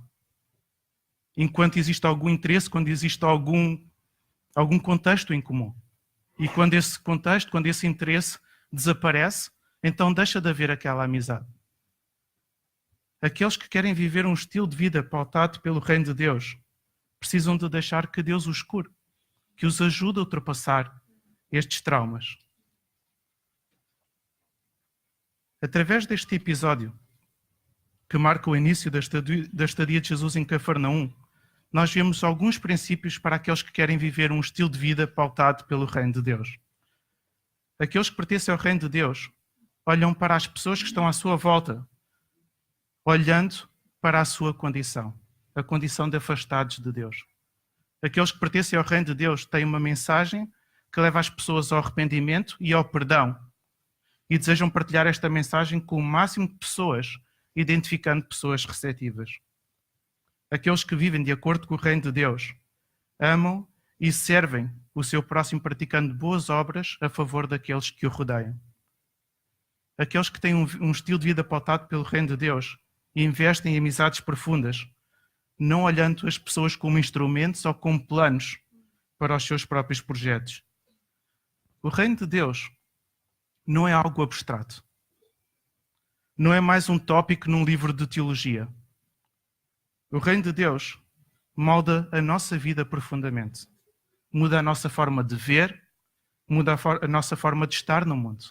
Enquanto existe algum interesse, quando existe algum contexto em comum. E quando esse contexto, quando esse interesse desaparece, então deixa de haver aquela amizade. Aqueles que querem viver um estilo de vida pautado pelo reino de Deus precisam de deixar que Deus os cure, que os ajude a ultrapassar estes traumas. Através deste episódio, que marca o início da estadia de Jesus em Cafarnaum, nós vemos alguns princípios para aqueles que querem viver um estilo de vida pautado pelo reino de Deus. Aqueles que pertencem ao reino de Deus olham para as pessoas que estão à sua volta, olhando para a sua condição, a condição de afastados de Deus. Aqueles que pertencem ao reino de Deus têm uma mensagem que leva as pessoas ao arrependimento e ao perdão e desejam partilhar esta mensagem com o máximo de pessoas, identificando pessoas receptivas. Aqueles que vivem de acordo com o reino de Deus amam e servem o seu próximo praticando boas obras a favor daqueles que o rodeiam. Aqueles que têm um estilo de vida pautado pelo reino de Deus e investem em amizades profundas, não olhando as pessoas como instrumentos ou como planos para os seus próprios projetos. O reino de Deus não é algo abstrato. Não é mais um tópico num livro de teologia. O reino de Deus molda a nossa vida profundamente. Muda a nossa forma de ver, muda a nossa forma de estar no mundo.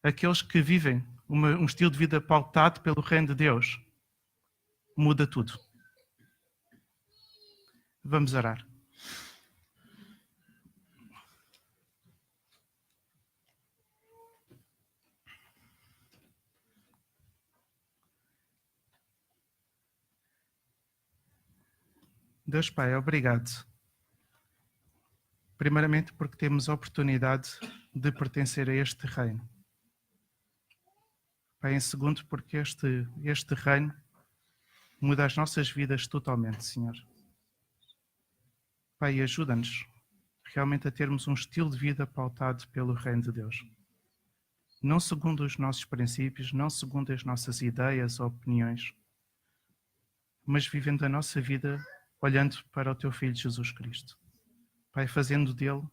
Aqueles que vivem um estilo de vida pautado pelo reino de Deus, muda tudo. Vamos orar. Deus Pai, obrigado. Primeiramente porque temos a oportunidade de pertencer a este reino. Pai, em segundo porque este reino muda as nossas vidas totalmente, Senhor. Pai, ajuda-nos realmente a termos um estilo de vida pautado pelo reino de Deus. Não segundo os nossos princípios, não segundo as nossas ideias ou opiniões, mas vivendo a nossa vida olhando para o Teu Filho Jesus Cristo. Pai, fazendo dele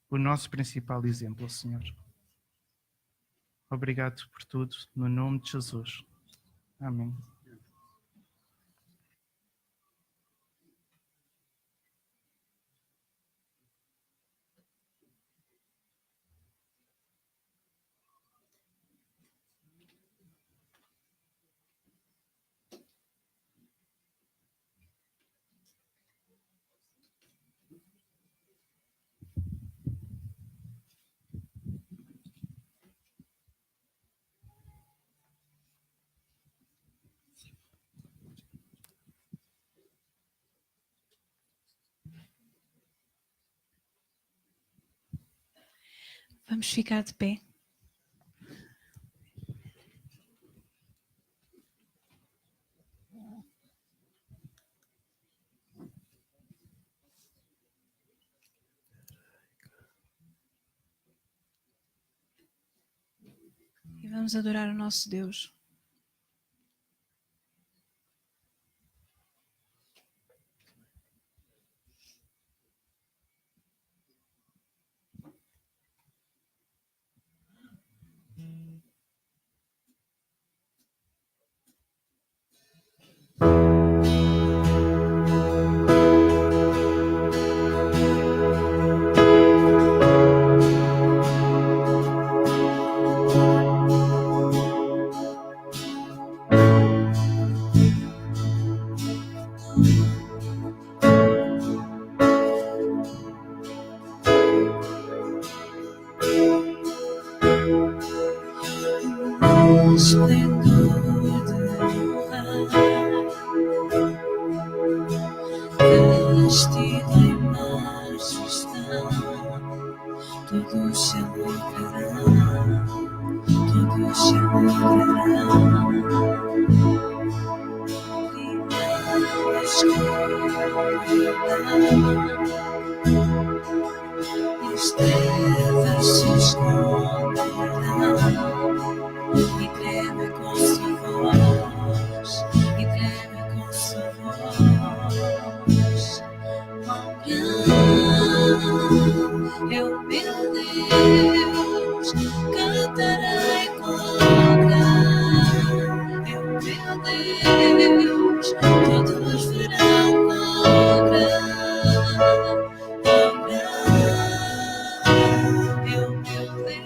o nosso principal exemplo, Senhor. Obrigado por tudo, no nome de Jesus. Amém. Vamos ficar de pé. E vamos adorar o nosso Deus. Esplendor de vestido em majestade, todos se alegrarão, todos se alegrarão. E as trevas se esconderão. E treme com sua voz, e treme com sua voz. Eu, meu Deus, cantarei contra. Eu, meu Deus, todos verão contra. Eu, meu Deus.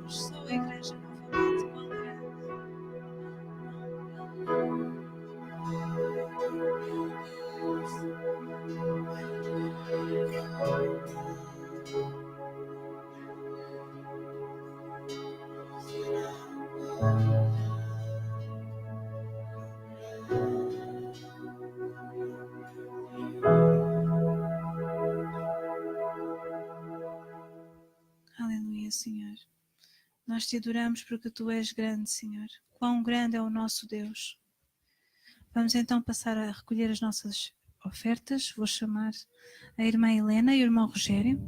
Só a igreja novamente, quão grande. Aleluia, Senhor. Nós te adoramos porque tu és grande, Senhor. Quão grande é o nosso Deus. Vamos então passar a recolher as nossas ofertas. Vou chamar a irmã Helena e o irmão Rogério.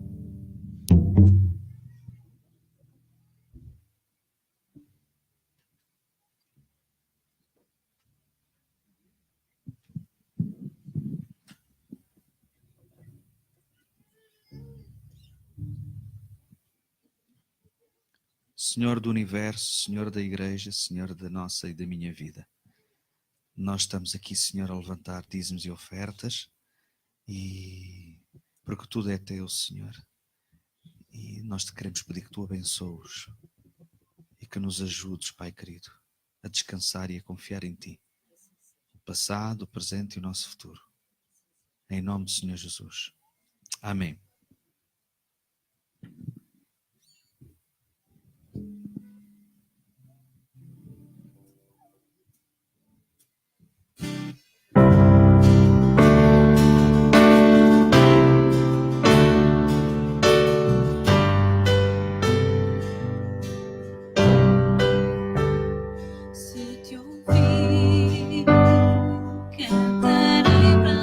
Senhor do Universo, Senhor da Igreja, Senhor da nossa e da minha vida. Nós estamos aqui, Senhor, a levantar dízimos e ofertas, e porque tudo é teu, Senhor. E nós te queremos pedir que tu abençoes e que nos ajudes, Pai querido, a descansar e a confiar em ti. O passado, o presente e o nosso futuro. Em nome do Senhor Jesus. Amém. Se te ouvir, cantarei pra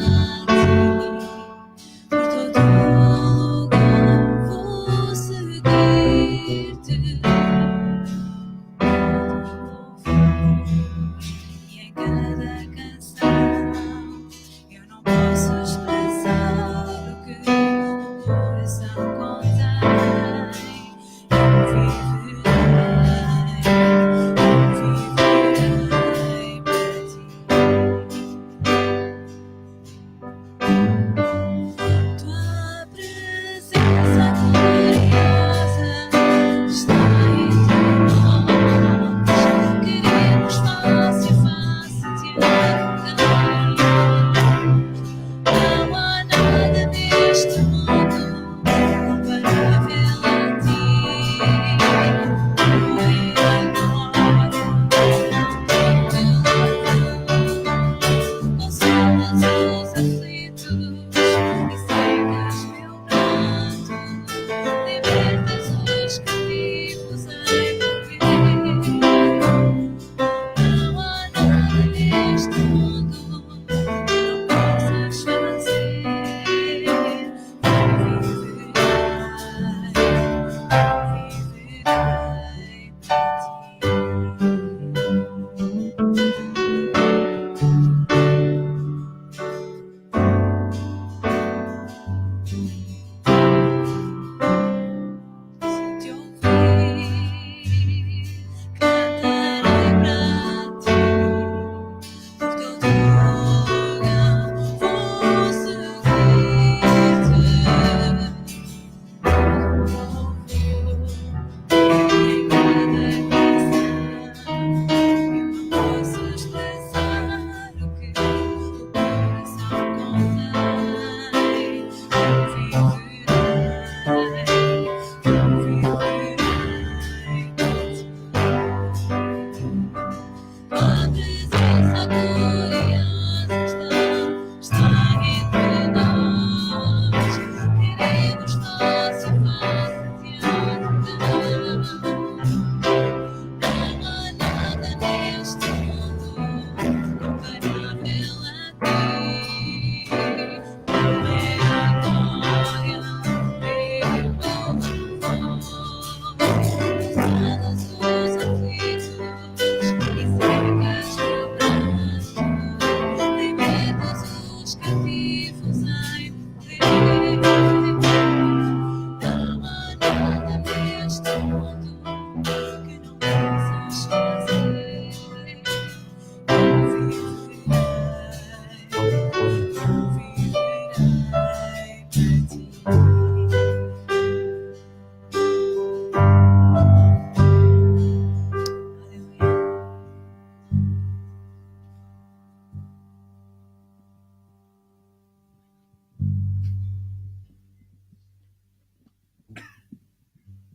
ti, por todo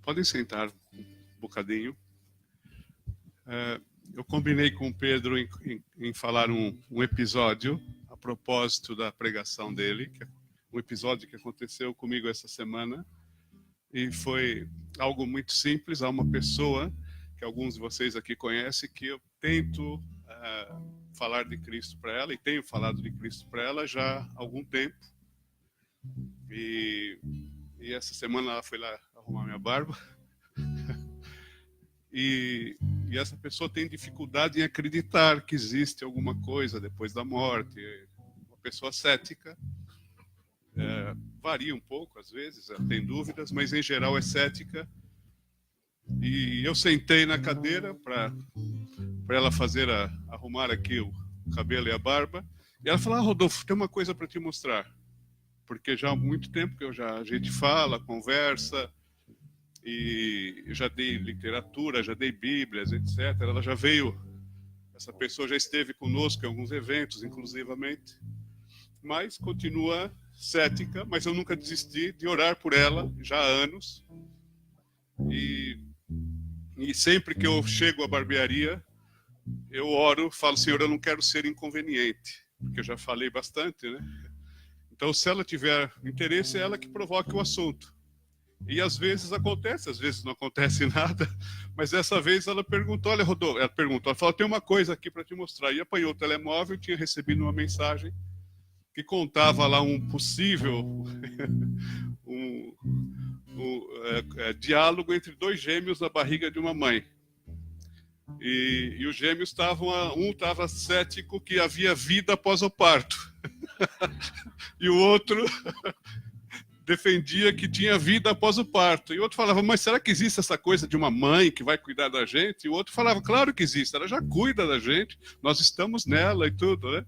Podem sentar um bocadinho. Eu combinei com o Pedro em falar um episódio a propósito da pregação dele, que é um episódio que aconteceu comigo essa semana, e foi algo muito simples. Há uma pessoa que alguns de vocês aqui conhecem que eu tento falar de Cristo para ela, e tenho falado de Cristo para ela já há algum tempo, e essa semana ela foi lá arrumar minha barba. E essa pessoa tem dificuldade em acreditar que existe alguma coisa depois da morte. Uma pessoa cética, varia um pouco às vezes, tem dúvidas, mas em geral é cética. E eu sentei na cadeira para ela arrumar aqui o cabelo e a barba. E ela falou: Rodolfo, tem uma coisa para te mostrar. Porque já há muito tempo que a gente fala, conversa, e eu já dei literatura, já dei bíblias, etc. Ela já veio, essa pessoa já esteve conosco em alguns eventos, inclusivamente, mas continua cética, mas eu nunca desisti de orar por ela, já há anos, e sempre que eu chego à barbearia, eu oro, falo: Senhor, eu não quero ser inconveniente, porque eu já falei bastante, né? Então, se ela tiver interesse, é ela que provoque o assunto. E às vezes acontece, às vezes não acontece nada, mas dessa vez ela perguntou: olha, Rodolfo, ela falou: tem uma coisa aqui para te mostrar. E apanhou o telemóvel, tinha recebido uma mensagem que contava lá um possível diálogo entre dois gêmeos na barriga de uma mãe. E os gêmeos estavam, um estava cético que havia vida após o parto, e o outro defendia que tinha vida após o parto. E o outro falava: mas será que existe essa coisa de uma mãe que vai cuidar da gente? E o outro falava: claro que existe, ela já cuida da gente, nós estamos nela e tudo, né?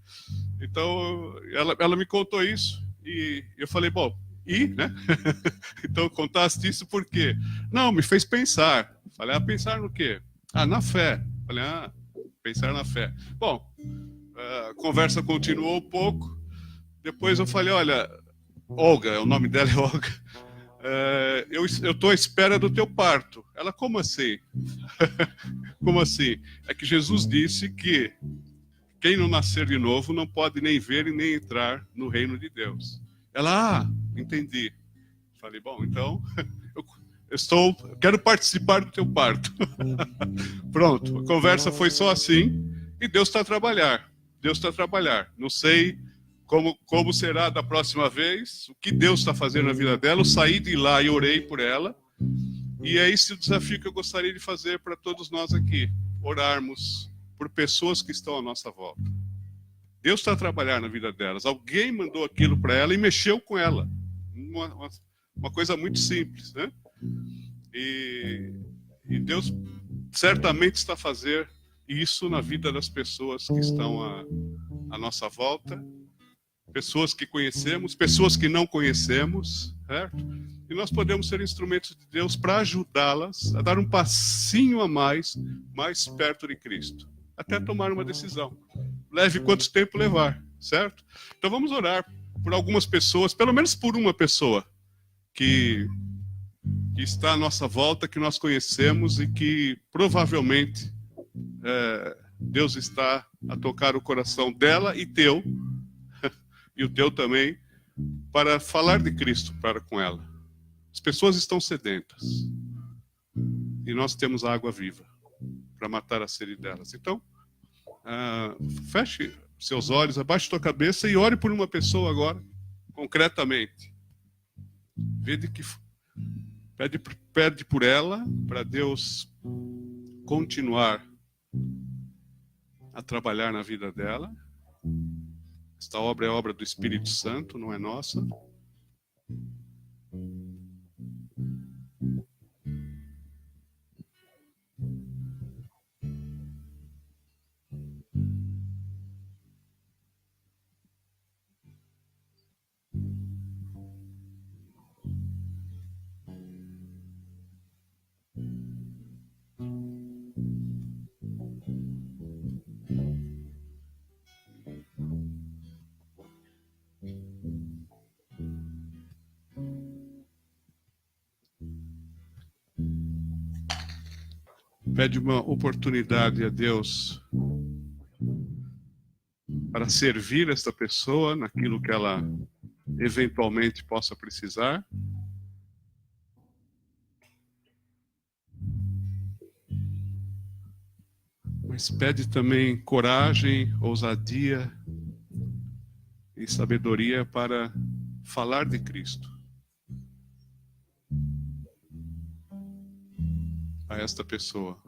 Então, ela me contou isso, e eu falei: bom, né? Então, contaste isso por quê? Não, me fez pensar. Falei: pensar no quê? Na fé. Falei: pensar na fé. Bom, a conversa continuou um pouco, depois eu falei: olha, Olga, o nome dela é Olga, eu estou à espera do teu parto. Ela: como assim? Como assim? É que Jesus disse que quem não nascer de novo não pode nem ver e nem entrar no reino de Deus. Ela: entendi. Falei: bom, então eu quero participar do teu parto. Pronto, a conversa foi só assim, e Deus está a trabalhar. Deus está a trabalhar. Não sei como será da próxima vez, o que Deus está fazendo na vida dela. Eu saí de lá e orei por ela, e é esse o desafio que eu gostaria de fazer para todos nós aqui: orarmos por pessoas que estão à nossa volta. Deus está a trabalhar na vida delas. Alguém mandou aquilo para ela e mexeu com ela. Uma coisa muito simples, né? E Deus certamente está a fazer isso na vida das pessoas que estão à nossa volta, pessoas que conhecemos, pessoas que não conhecemos, certo? E nós podemos ser instrumentos de Deus para ajudá-las a dar um passinho a mais perto de Cristo, até tomar uma decisão. Leve quanto tempo levar, certo? Então vamos orar por algumas pessoas, pelo menos por uma pessoa que está à nossa volta, que nós conhecemos e que provavelmente Deus está a tocar o coração dela e teu, e o teu também, para falar de Cristo para com ela. As pessoas estão sedentas e nós temos a água viva para matar a sede delas. Então, feche seus olhos, abaixe tua cabeça e ore por uma pessoa agora, concretamente. Pede por ela, para Deus continuar a trabalhar na vida dela. Esta obra é obra do Espírito Santo, não é nossa. Pede uma oportunidade a Deus para servir esta pessoa naquilo que ela eventualmente possa precisar. Mas pede também coragem, ousadia e sabedoria para falar de Cristo a esta pessoa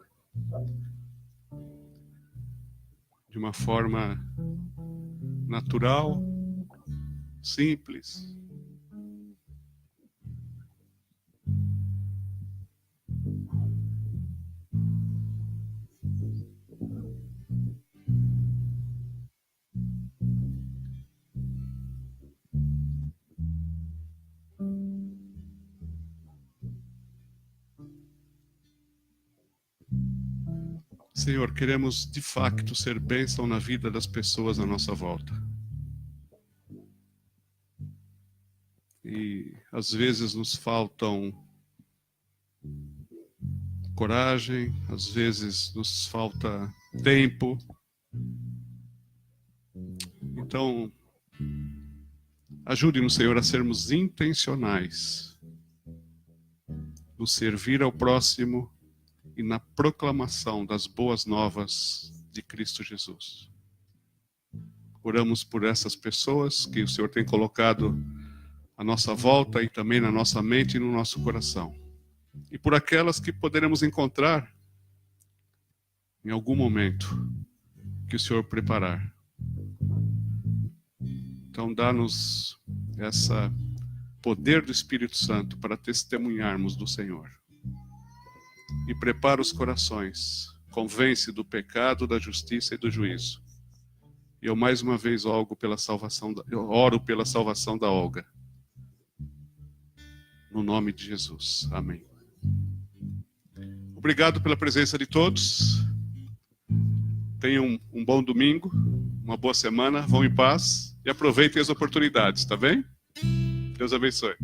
de uma forma natural, simples. Senhor, queremos de facto ser bênção na vida das pessoas à nossa volta. E às vezes nos faltam coragem, às vezes nos falta tempo. Então, ajude-nos, Senhor, a sermos intencionais no servir ao próximo e na proclamação das boas novas de Cristo Jesus. Oramos por essas pessoas que o Senhor tem colocado à nossa volta e também na nossa mente e no nosso coração. E por aquelas que poderemos encontrar em algum momento que o Senhor preparar. Então dá-nos esse poder do Espírito Santo para testemunharmos do Senhor. E prepara os corações, convence do pecado, da justiça e do juízo. E eu mais uma vez oro pela salvação da Olga. No nome de Jesus. Amém. Obrigado pela presença de todos. Tenham um bom domingo, uma boa semana, vão em paz e aproveitem as oportunidades, tá bem? Deus abençoe.